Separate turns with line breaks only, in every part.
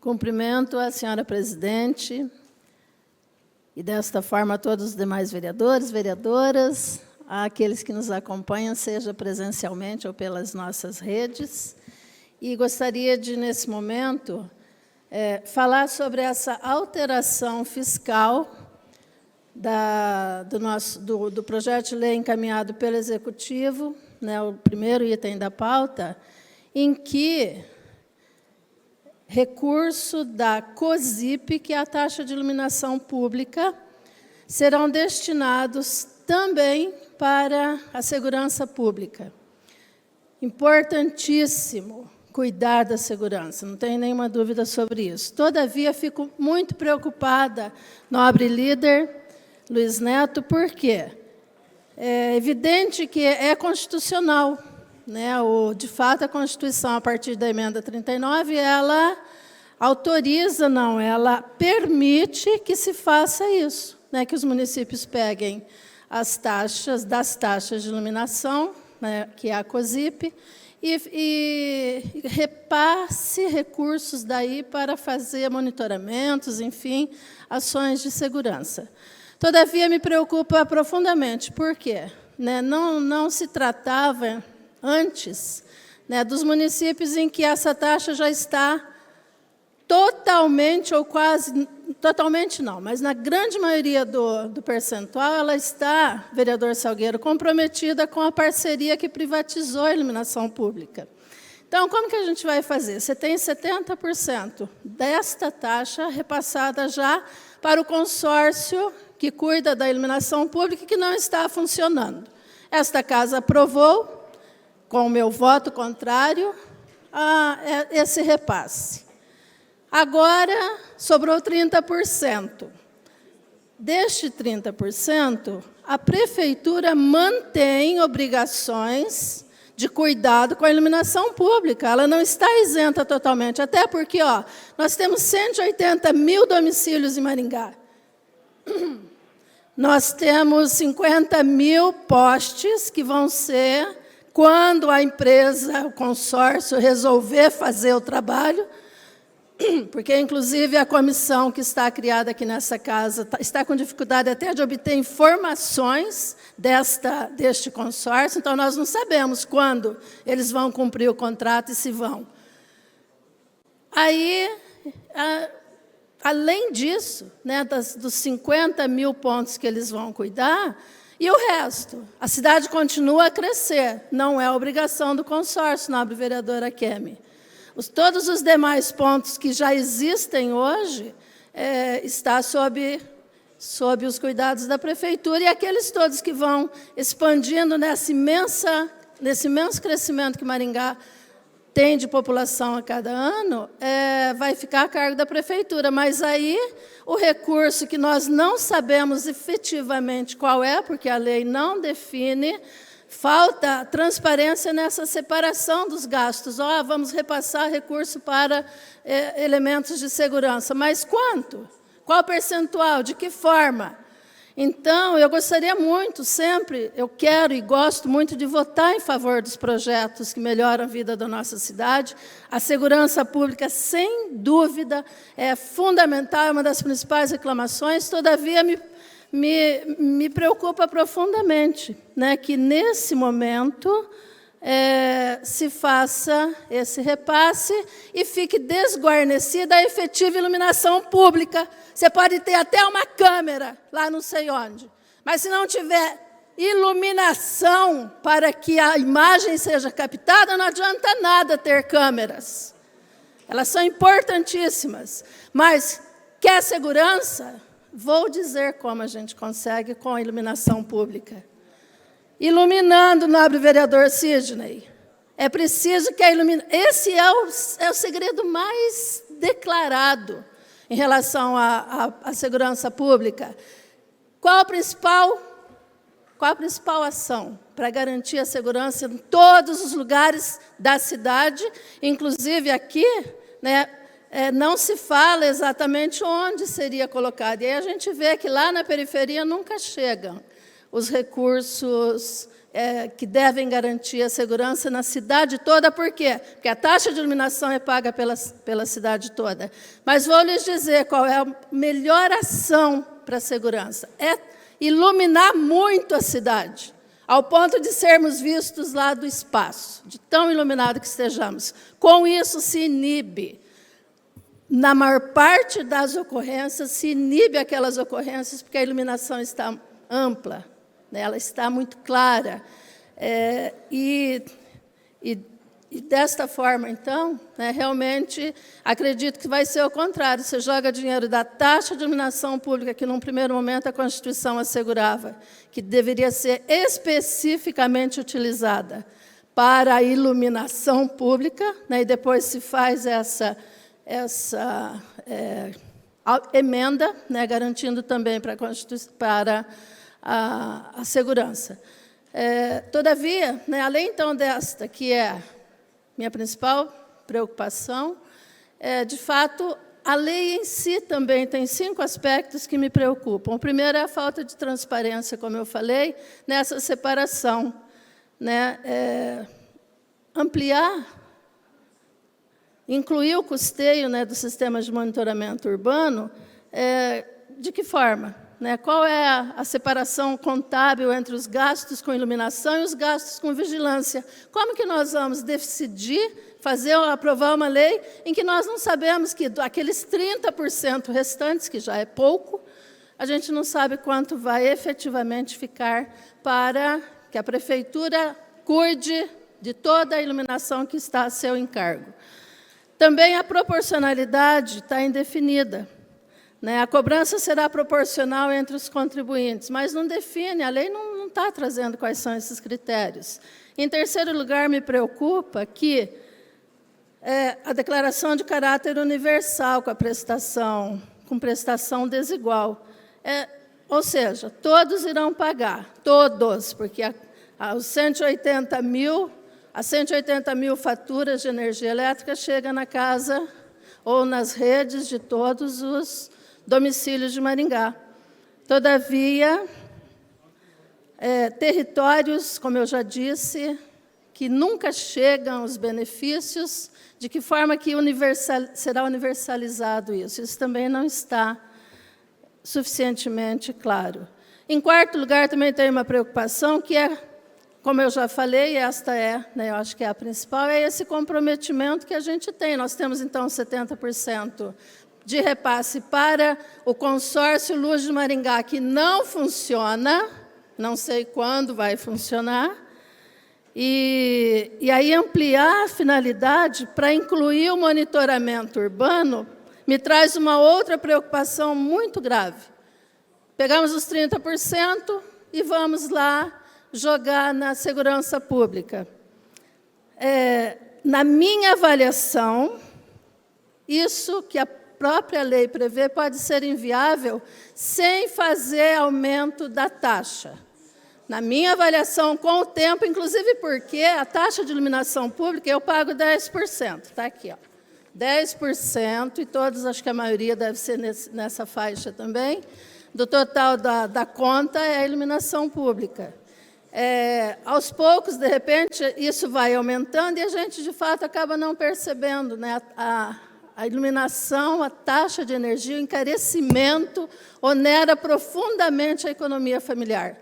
Cumprimento a senhora presidente e, desta forma, a todos os demais vereadores, vereadoras, àqueles que nos acompanham, seja presencialmente ou pelas nossas redes. E gostaria de, nesse momento, falar sobre essa alteração fiscal do projeto de lei encaminhado pelo Executivo, né, o primeiro item da pauta, em que recurso da COSIP, que é a taxa de iluminação pública, serão destinados também para a segurança pública. Importantíssimo cuidar da segurança, não tenho nenhuma dúvida sobre isso. Todavia, fico muito preocupada, nobre líder Luiz Neto, porque é evidente que é constitucional, né? De fato, a Constituição, a partir da emenda 39, ela autoriza, não, ela permite que se faça isso, né? Que os municípios peguem as taxas das taxas de iluminação, né? Que é a COSIP, e repasse recursos daí para fazer monitoramentos, enfim, ações de segurança. Todavia, me preocupa profundamente, por quê? Né? Não se tratava antes, né, dos municípios em que essa taxa já está totalmente, ou quase, totalmente não, mas na grande maioria do percentual, ela está, vereador Salgueiro, comprometida com a parceria que privatizou a iluminação pública. Então, como que a gente vai fazer? Você tem 70% desta taxa repassada já para o consórcio que cuida da iluminação pública, que não está funcionando. Esta casa aprovou, com o meu voto contrário, esse repasse. Agora, sobrou 30%. Deste 30%, a Prefeitura mantém obrigações de cuidado com a iluminação pública. Ela não está isenta totalmente, até porque nós temos 180 mil domicílios em Maringá. Nós temos 50 mil postes que vão ser, quando a empresa, o consórcio, resolver fazer o trabalho, porque, inclusive, a comissão que está criada aqui nessa casa está com dificuldade até de obter informações deste consórcio, então nós não sabemos quando eles vão cumprir o contrato e se vão. Aí, além disso, né, dos 50 mil pontos que eles vão cuidar, e o resto? A cidade continua a crescer, não é obrigação do consórcio, nobre vereadora Kemi. Todos os demais pontos que já existem hoje está sob os cuidados da Prefeitura, e aqueles todos que vão expandindo nesse imenso crescimento que Maringá tem de população a cada ano, vai ficar a cargo da Prefeitura. Mas aí, o recurso que nós não sabemos efetivamente qual é, porque a lei não define, falta transparência nessa separação dos gastos. Vamos repassar recurso para elementos de segurança. Mas quanto? Qual percentual? De que forma? Então, eu gostaria muito, sempre, eu quero e gosto muito de votar em favor dos projetos que melhoram a vida da nossa cidade. A segurança pública, sem dúvida, é fundamental, é uma das principais reclamações. Todavia, me preocupa profundamente, né, que, nesse momento, se faça esse repasse e fique desguarnecida a efetiva iluminação pública. Você pode ter até uma câmera lá não sei onde, mas se não tiver iluminação para que a imagem seja captada, não adianta nada ter câmeras. Elas são importantíssimas, mas quer segurança? Vou dizer como a gente consegue com a iluminação pública. Iluminando, nobre vereador Sidney, é preciso que a iluminação... Esse é o segredo mais declarado em relação à segurança pública. Qual a principal ação para garantir a segurança em todos os lugares da cidade, inclusive aqui, né? Não se fala exatamente onde seria colocado. E aí a gente vê que lá na periferia nunca chegam os recursos que devem garantir a segurança na cidade toda. Por quê? Porque a taxa de iluminação é paga pela cidade toda. Mas vou lhes dizer qual é a melhor ação para a segurança. É iluminar muito a cidade, ao ponto de sermos vistos lá do espaço, de tão iluminado que estejamos. Com isso, se inibe, na maior parte das ocorrências, se inibe aquelas ocorrências, porque a iluminação está ampla, né? Ela está muito clara. E desta forma, então, né, realmente, acredito que vai ser o contrário. Você joga dinheiro da taxa de iluminação pública, que, num primeiro momento, a Constituição assegurava, que deveria ser especificamente utilizada para a iluminação pública, né, e depois se faz essa emenda, né, garantindo também para a segurança. Todavia, né, além, então, desta, que é minha principal preocupação, de fato, a lei em si também tem 5 aspectos que me preocupam. O primeiro é a falta de transparência, como eu falei, nessa separação, né, ampliar, incluir o custeio, né, do sistema de monitoramento urbano, de que forma? Né, qual é a separação contábil entre os gastos com iluminação e os gastos com vigilância? Como que nós vamos decidir, aprovar uma lei em que nós não sabemos que aqueles 30% restantes, que já é pouco, a gente não sabe quanto vai efetivamente ficar para que a prefeitura cuide de toda a iluminação que está a seu encargo. Também a proporcionalidade está indefinida. Né, a cobrança será proporcional entre os contribuintes, mas não define, a lei não está trazendo quais são esses critérios. Em terceiro lugar, me preocupa que a declaração de caráter universal com prestação desigual. Ou seja, todos irão pagar, todos, porque as 180 mil faturas de energia elétrica chegam na casa ou nas redes de todos os domicílios de Maringá. Todavia, territórios, como eu já disse, que nunca chegam aos benefícios, de que forma que será universalizado isso? Isso também não está suficientemente claro. Em quarto lugar, também tem uma preocupação, que como eu já falei, esta né, eu acho que é a principal, é esse comprometimento que a gente tem. Nós temos, então, 70% de repasse para o consórcio Luz de Maringá, que não funciona, não sei quando vai funcionar, e aí ampliar a finalidade para incluir o monitoramento urbano me traz uma outra preocupação muito grave. Pegamos os 30% e vamos lá jogar na segurança pública. Na minha avaliação, isso que a própria lei prevê pode ser inviável sem fazer aumento da taxa. Na minha avaliação, com o tempo, inclusive porque a taxa de iluminação pública eu pago 10%. Está aqui, ó, 10%, e todos, acho que a maioria deve ser nessa faixa também, do total da conta é a iluminação pública. Aos poucos, de repente, isso vai aumentando e a gente, de fato, acaba não percebendo, né, a iluminação, a taxa de energia, o encarecimento onera profundamente a economia familiar.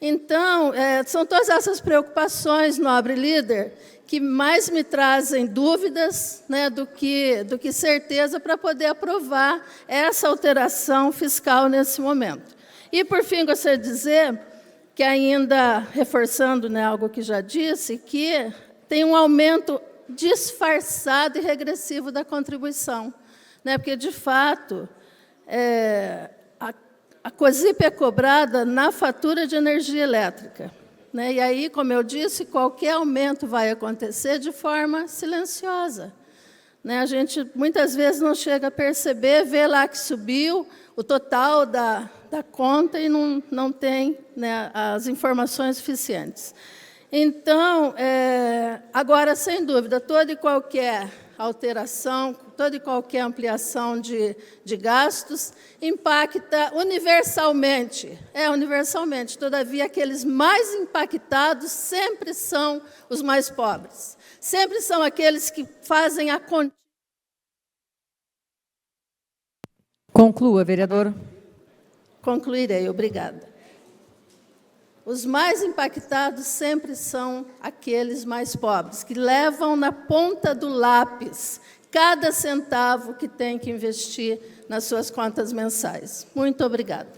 Então, são todas essas preocupações, nobre líder, que mais me trazem dúvidas, né, do que certeza para poder aprovar essa alteração fiscal nesse momento. E, por fim, gostaria de dizer que, ainda reforçando, né, algo que já disse, que tem um aumento disfarçado e regressivo da contribuição, né, porque, de fato, a COSIP é cobrada na fatura de energia elétrica, né, e aí, como eu disse, qualquer aumento vai acontecer de forma silenciosa, né, a gente muitas vezes não chega a perceber, vê lá que subiu o total da conta e não tem, né, as informações suficientes. Então, agora, sem dúvida, toda e qualquer alteração, toda e qualquer ampliação de gastos, impacta universalmente. Universalmente. Todavia, aqueles mais impactados sempre são os mais pobres. Sempre são aqueles que fazem a conta.
Conclua, vereadora.
Concluirei, obrigada. Os mais impactados sempre são aqueles mais pobres, que levam na ponta do lápis cada centavo que tem que investir nas suas contas mensais. Muito obrigada.